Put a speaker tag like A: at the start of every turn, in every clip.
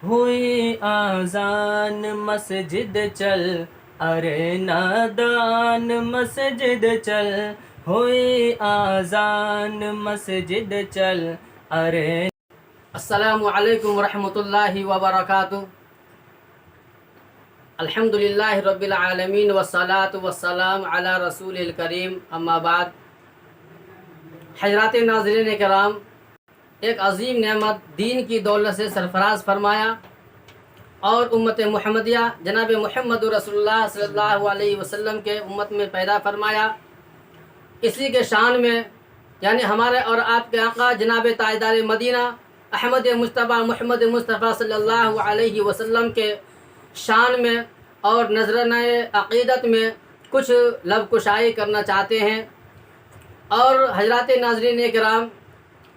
A: ہوئی آذان مسجد چل، ارے نادان مسجد چل، ہوئی آذان مسجد چل، ارے۔
B: السلام علیکم ورحمۃ اللہ وبرکاتہ۔ الحمدللہ رب العالمین والصلاة والسلام علی رسول الکریم، اما بعد۔ حضرات ناظرین کرام، ایک عظیم نعمت دین کی دولت سے سرفراز فرمایا اور امت محمدیہ جناب محمد رسول اللہ صلی اللہ علیہ وسلم کے امت میں پیدا فرمایا۔ اسی کے شان میں یعنی ہمارے اور آپ کے آقا جناب تاجدار مدینہ احمد مصطفیٰ محمد مصطفیٰ صلی اللہ علیہ وسلم کے شان میں اور نذرانہ عقیدت میں کچھ لب کشائی کرنا چاہتے ہیں۔ اور حضرات ناظرین کرام،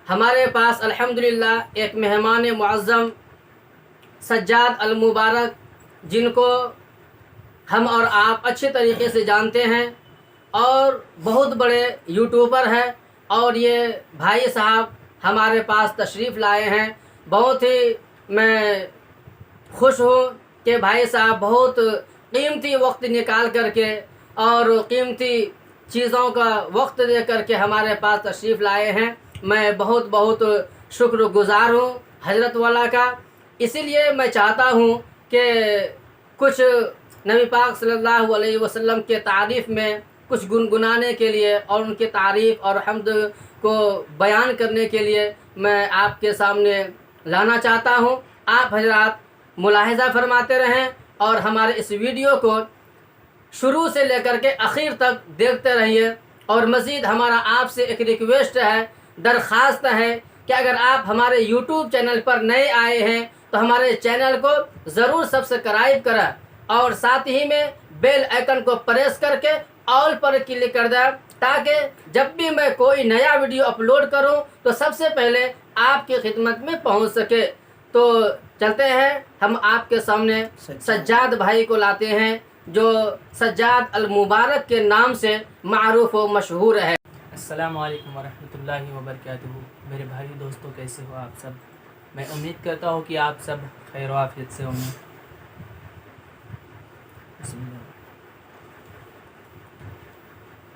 B: ہمارے پاس الحمدللہ ایک مہمان معظم سجاد المبارک، جن کو ہم اور آپ اچھے طریقے سے جانتے ہیں اور بہت بڑے یوٹیوبر ہیں، اور یہ بھائی صاحب ہمارے پاس تشریف لائے ہیں۔ بہت ہی میں خوش ہوں کہ بھائی صاحب بہت قیمتی وقت نکال کر کے اور قیمتی چیزوں کا وقت دے کر کے ہمارے پاس تشریف لائے ہیں۔ میں بہت بہت شکر گزار ہوں حضرت والا کا۔ اسی لیے میں چاہتا ہوں کہ کچھ نبی پاک صلی اللہ علیہ وسلم کے تعریف میں کچھ گنگنانے کے لیے اور ان کی تعریف اور حمد کو بیان کرنے کے لیے میں آپ کے سامنے لانا چاہتا ہوں۔ آپ حضرات ملاحظہ فرماتے رہیں اور ہمارے اس ویڈیو کو شروع سے لے کر کے اخیر تک دیکھتے رہیے۔ اور مزید ہمارا آپ سے ایک ریکویسٹ ہے، درخواست ہے کہ اگر آپ ہمارے یوٹیوب چینل پر نئے آئے ہیں تو ہمارے چینل کو ضرور سبسکرائب کریں اور ساتھ ہی میں بیل آئیکن کو پریس کر کے آل پر کلک کر دیں، تاکہ جب بھی میں کوئی نیا ویڈیو اپلوڈ کروں تو سب سے پہلے آپ کی خدمت میں پہنچ سکے۔ تو چلتے ہیں، ہم آپ کے سامنے سجاد بھائی کو لاتے ہیں، جو سجاد المبارک کے نام سے معروف و مشہور ہے۔
A: السلام علیکم ورحمۃ اللہ وبرکاتہ۔ میرے بھائی دوستوں، کیسے ہو آپ سب؟ میں امید کرتا ہوں کہ آپ سب خیر و عافیت سے ہوں گے۔ بسم اللہ۔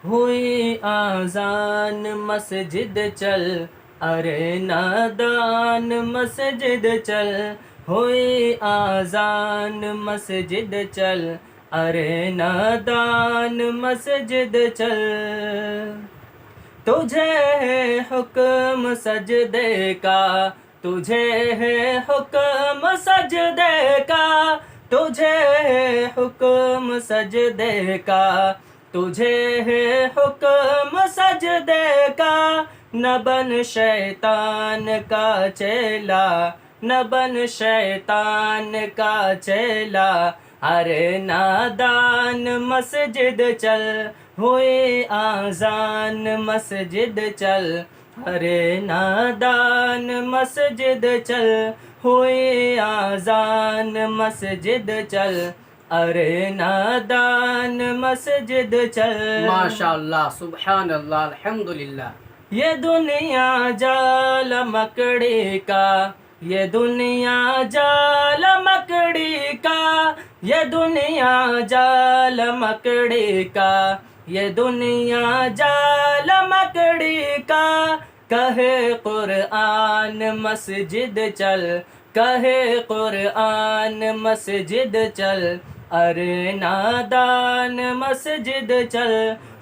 A: ہوئی آذان مسجد چل، ارے نادان مسجد چل، ہوئی آذان مسجد چل، ارے نادان مسجد چل، تجھے ہے حکم سجدے کا، تجھے ہے حکم سجدے کا، تجھے ہے حکم سجدے کا، تجھے ہے حکم سجدے کا، نہ بن شیطان کا چیلا، نہ بن شیطان کا چیلا، ارے نادان مسجد چل، ہوئی آذان مسجد چل، ارے نادان مسجد چل، ہوئی آذان مسجد چل، ارے نادان مسجد چل۔
B: ماشاءاللہ، سبحان اللہ، الحمدللہ۔
A: یہ دنیا جال مکڑی کا، یہ دنیا جال مکڑی کا، یہ دنیا جال مکڑی کا، یہ دنیا جال مکڑی کا، کہے قرآن مسجد چل، کہے قرآن مسجد چل، ارے نادان مسجد چل،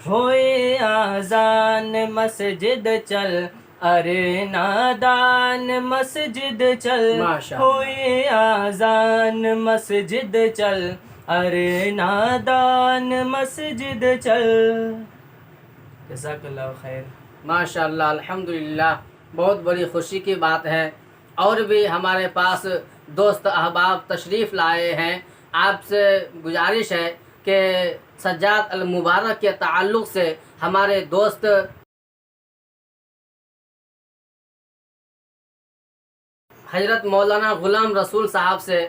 A: ہوئی آذان مسجد چل، ارے نادان مسجد چل، ہوئی آذان مسجد چل، ارے نادان مسجد چل۔ جزاک اللہ خیر۔
B: ماشاءاللہ، الحمدللہ، بہت بڑی خوشی کی بات ہے۔ اور بھی ہمارے پاس دوست احباب تشریف لائے ہیں۔ آپ سے گزارش ہے کہ سجاد المبارک کے تعلق سے ہمارے دوست حضرت مولانا غلام رسول صاحب سے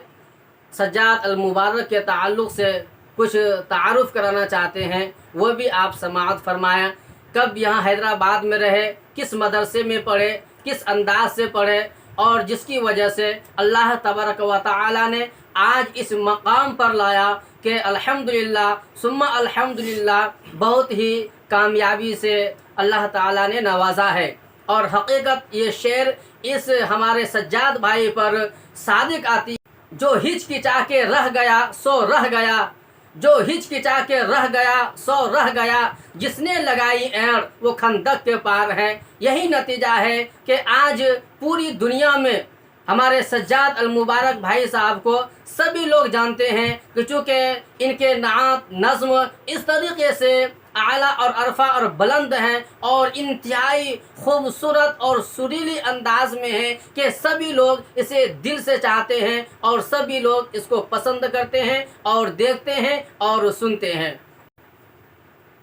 B: سجاد المبارک کے تعلق سے کچھ تعارف کرانا چاہتے ہیں، وہ بھی آپ سماعت فرمائیں۔ کب یہاں حیدرآباد میں رہے، کس مدرسے میں پڑھے، کس انداز سے پڑھے، اور جس کی وجہ سے اللہ تبارک و تعالی نے آج اس مقام پر لایا کہ الحمدللہ ثم الحمدللہ بہت ہی کامیابی سے اللہ تعالی نے نوازا ہے۔ اور حقیقت یہ شعر اس ہمارے سجاد بھائی پر صادق آتی، جو ہچکچا کے رہ گیا سو رہ گیا، جو ہچکچا کے رہ گیا سو رہ گیا، جس نے لگائی اینڑ وہ خندق کے پار ہے۔ یہی نتیجہ ہے کہ آج پوری دنیا میں ہمارے سجاد المبارک بھائی صاحب کو سبھی لوگ جانتے ہیں کہ چونکہ ان کے نعت نظم اس طریقے سے اعلیٰ اور عرفہ اور بلند ہیں اور انتہائی خوبصورت اور سریلی انداز میں ہیں کہ سبھی لوگ اسے دل سے چاہتے ہیں اور سبھی لوگ اس کو پسند کرتے ہیں اور دیکھتے ہیں اور سنتے ہیں۔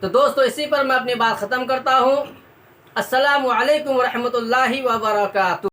B: تو دوستو اسی پر میں اپنی بات ختم کرتا ہوں۔ السلام علیکم ورحمۃ اللہ وبرکاتہ۔